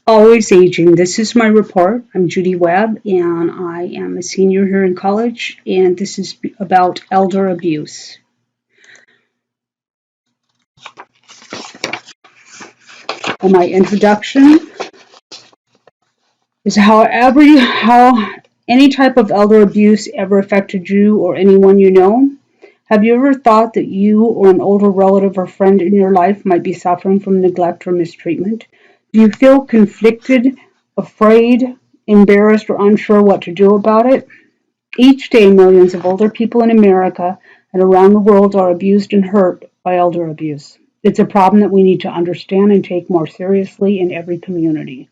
Always Aging. This is my report. I'm Judy Webb, and I am a senior here in college, and this is about elder abuse. And my introduction is how any type of elder abuse ever affected you or anyone you know. Have you ever thought that you or an older relative or friend in your life might be suffering from neglect or mistreatment? Do you feel conflicted, afraid, embarrassed, or unsure what to do about it? Each day, millions of older people in America and around the world are abused and hurt by elder abuse. It's a problem that we need to understand and take more seriously in every community.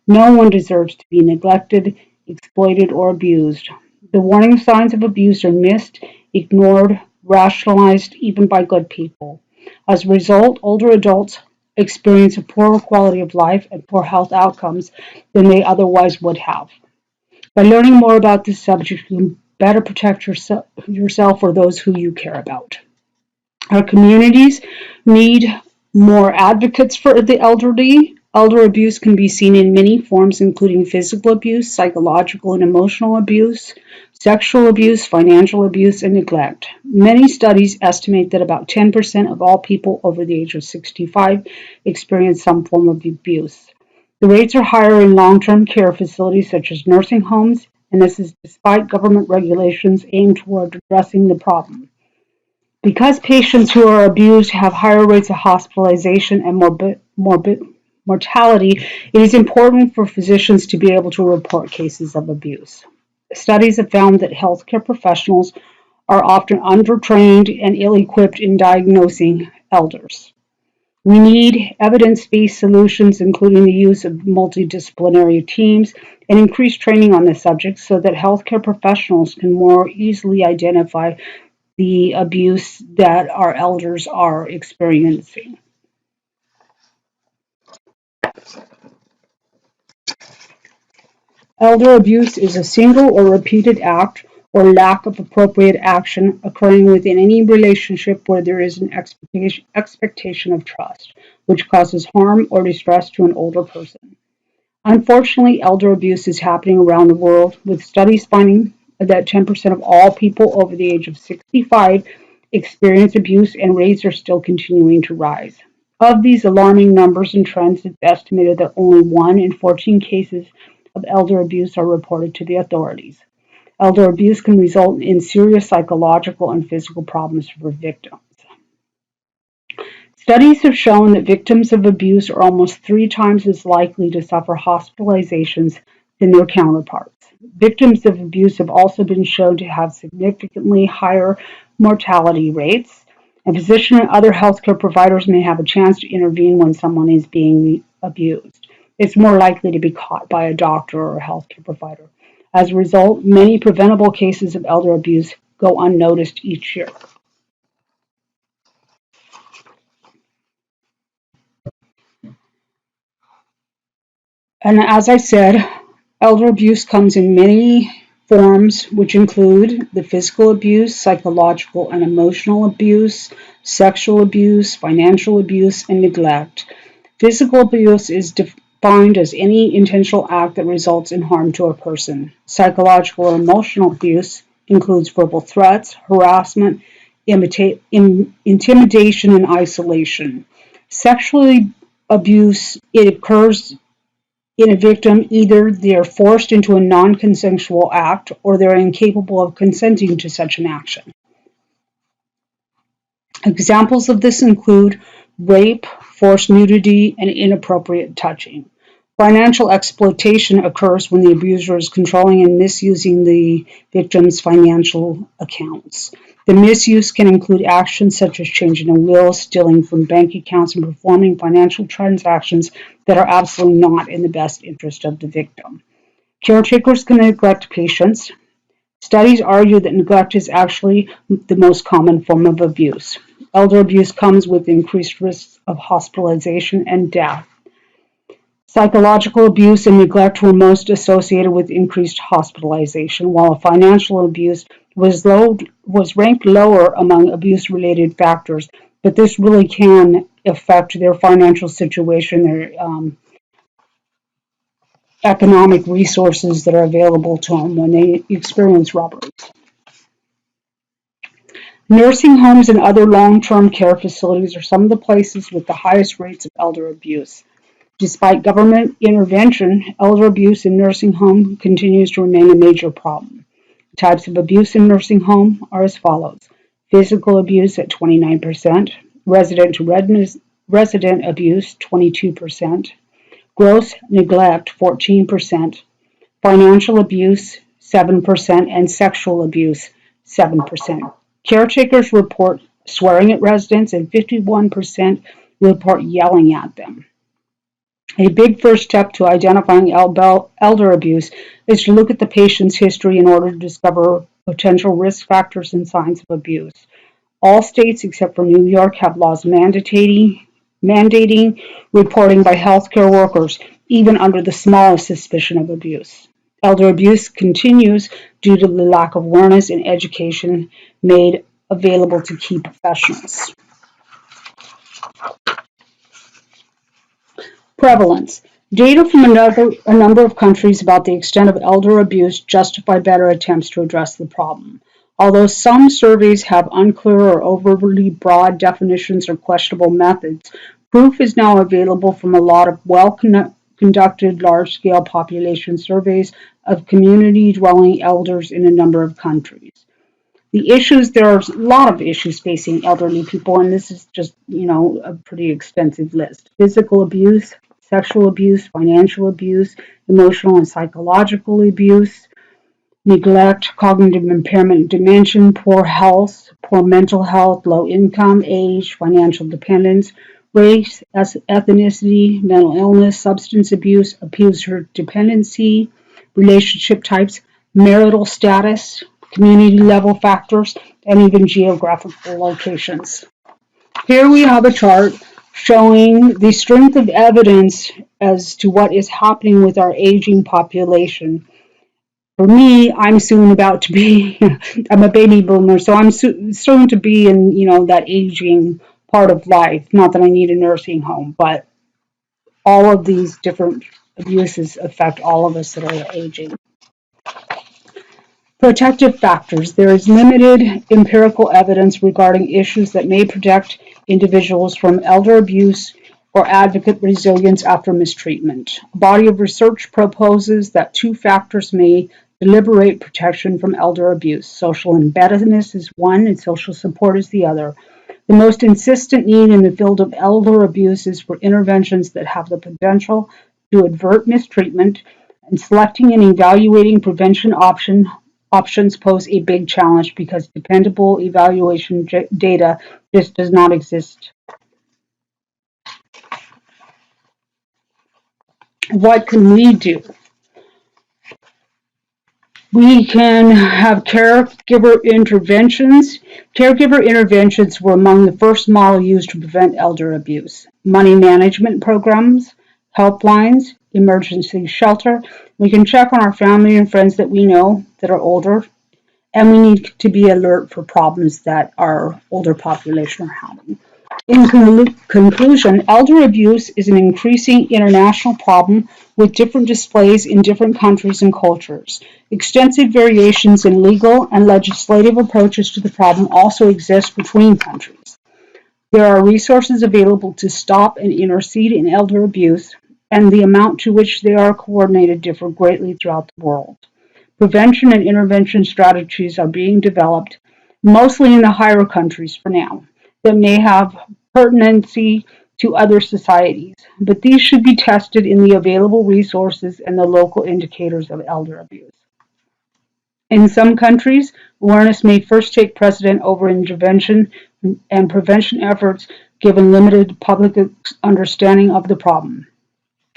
No one deserves to be neglected, exploited, or abused. The warning signs of abuse are missed, ignored, rationalized, even by good people. As a result, older adults experience a poorer quality of life and poor health outcomes than they otherwise would have. By learning more about this subject, you can better protect yourself or those who you care about. Our communities need more advocates for the elderly. Elder abuse can be seen in many forms, including physical abuse, psychological and emotional abuse, sexual abuse, financial abuse, and neglect. Many studies estimate that about 10% of all people over the age of 65 experience some form of abuse. The rates are higher in long-term care facilities such as nursing homes, and this is despite government regulations aimed toward addressing the problem. Because patients who are abused have higher rates of hospitalization and mortality, it is important for physicians to be able to report cases of abuse. Studies have found that healthcare professionals are often undertrained and ill-equipped in diagnosing elders. We need evidence-based solutions, including the use of multidisciplinary teams and increased training on this subject so that healthcare professionals can more easily identify the abuse that our elders are experiencing. Elder abuse is a single or repeated act or lack of appropriate action occurring within any relationship where there is an expectation of trust, which causes harm or distress to an older person. Unfortunately, elder abuse is happening around the world, with studies finding that 10% of all people over the age of 65 experience abuse, and rates are still continuing to rise. Of these alarming numbers and trends, it's estimated that only 1 in 14 cases of elder abuse are reported to the authorities. Elder abuse can result in serious psychological and physical problems for victims. Studies have shown that victims of abuse are almost 3 times as likely to suffer hospitalizations than their counterparts. Victims of abuse have also been shown to have significantly higher mortality rates, and physicians and other healthcare providers may have a chance to intervene when someone is being abused. It's more likely to be caught by a doctor or a healthcare provider. As a result, many preventable cases of elder abuse go unnoticed each year. And as I said, elder abuse comes in many forms, which include the physical abuse, psychological and emotional abuse, sexual abuse, financial abuse, and neglect. Physical abuse is defined as any intentional act that results in harm to a person. Psychological or emotional abuse includes verbal threats, harassment, intimidation, and isolation. Sexual abuse, it occurs in a victim, either they're forced into a non-consensual act or they're incapable of consenting to such an action. Examples of this include rape, forced nudity, and inappropriate touching. Financial exploitation occurs when the abuser is controlling and misusing the victim's financial accounts. The misuse can include actions such as changing a will, stealing from bank accounts, and performing financial transactions that are absolutely not in the best interest of the victim. Caretakers can neglect patients. Studies argue that neglect is actually the most common form of abuse. Elder abuse comes with increased risks of hospitalization and death. Psychological abuse and neglect were most associated with increased hospitalization, while financial abuse was ranked lower among abuse-related factors, but this really can affect their financial situation, economic resources that are available to them when they experience robberies. Nursing homes and other long-term care facilities are some of the places with the highest rates of elder abuse. Despite government intervention, elder abuse in nursing home continues to remain a major problem. Types of abuse in nursing home are as follows: physical abuse at 29%, resident abuse 22%, gross neglect 14%, financial abuse 7%, and sexual abuse 7%. Caretakers report swearing at residents, and 51% report yelling at them. A big first step to identifying elder abuse is to look at the patient's history in order to discover potential risk factors and signs of abuse. All states except for New York have laws mandating reporting by healthcare workers, even under the smallest suspicion of abuse. Elder abuse continues due to the lack of awareness and education made available to key professionals. Prevalence. Data from a number of countries about the extent of elder abuse justify better attempts to address the problem. Although some surveys have unclear or overly broad definitions or questionable methods, proof is now available from a lot of well-conducted large-scale population surveys of community-dwelling elders in a number of countries. There are a lot of issues facing elderly people, and this is just, a pretty extensive list. Physical abuse, sexual abuse, financial abuse, emotional and psychological abuse, neglect, cognitive impairment, dementia, poor health, poor mental health, low income, age, financial dependence, race, ethnicity, mental illness, substance abuse or dependency, relationship types, marital status, community level factors, and even geographical locations. Here we have a chart showing the strength of evidence as to what is happening with our aging population. For me, I'm a baby boomer, so I'm soon to be in, that aging part of life. Not that I need a nursing home, but all of these different abuses affect all of us that are aging. Protective factors. There is limited empirical evidence regarding issues that may protect individuals from elder abuse or advocate resilience after mistreatment. A body of research proposes that two factors may deliberate protection from elder abuse. Social embeddedness is one and social support is the other. The most insistent need in the field of elder abuse is for interventions that have the potential to avert mistreatment, and selecting and evaluating prevention options pose a big challenge because dependable evaluation data just does not exist. What can we do? We can have caregiver interventions. Caregiver interventions were among the first model used to prevent elder abuse. Money management programs, helplines, emergency shelter. We can check on our family and friends that we know that are older, and we need to be alert for problems that our older population are having. In conclusion, elder abuse is an increasing international problem with different displays in different countries and cultures. Extensive variations in legal and legislative approaches to the problem also exist between countries. There are resources available to stop and intercede in elder abuse, and the amount to which they are coordinated differ greatly throughout the world. Prevention and intervention strategies are being developed, mostly in the higher countries for now, that may have pertinency to other societies, but these should be tested in the available resources and the local indicators of elder abuse. In some countries, awareness may first take precedent over intervention and prevention efforts given limited public understanding of the problem.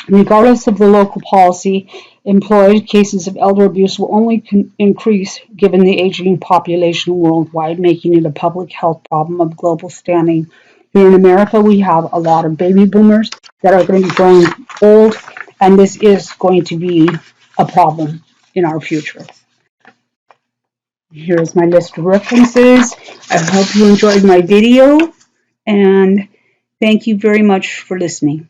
Regardless of the local policy employed, cases of elder abuse will only increase given the aging population worldwide, making it a public health problem of global standing. Here in America, we have a lot of baby boomers that are going to be growing old, and this is going to be a problem in our future. Here's my list of references. I hope you enjoyed my video, and thank you very much for listening.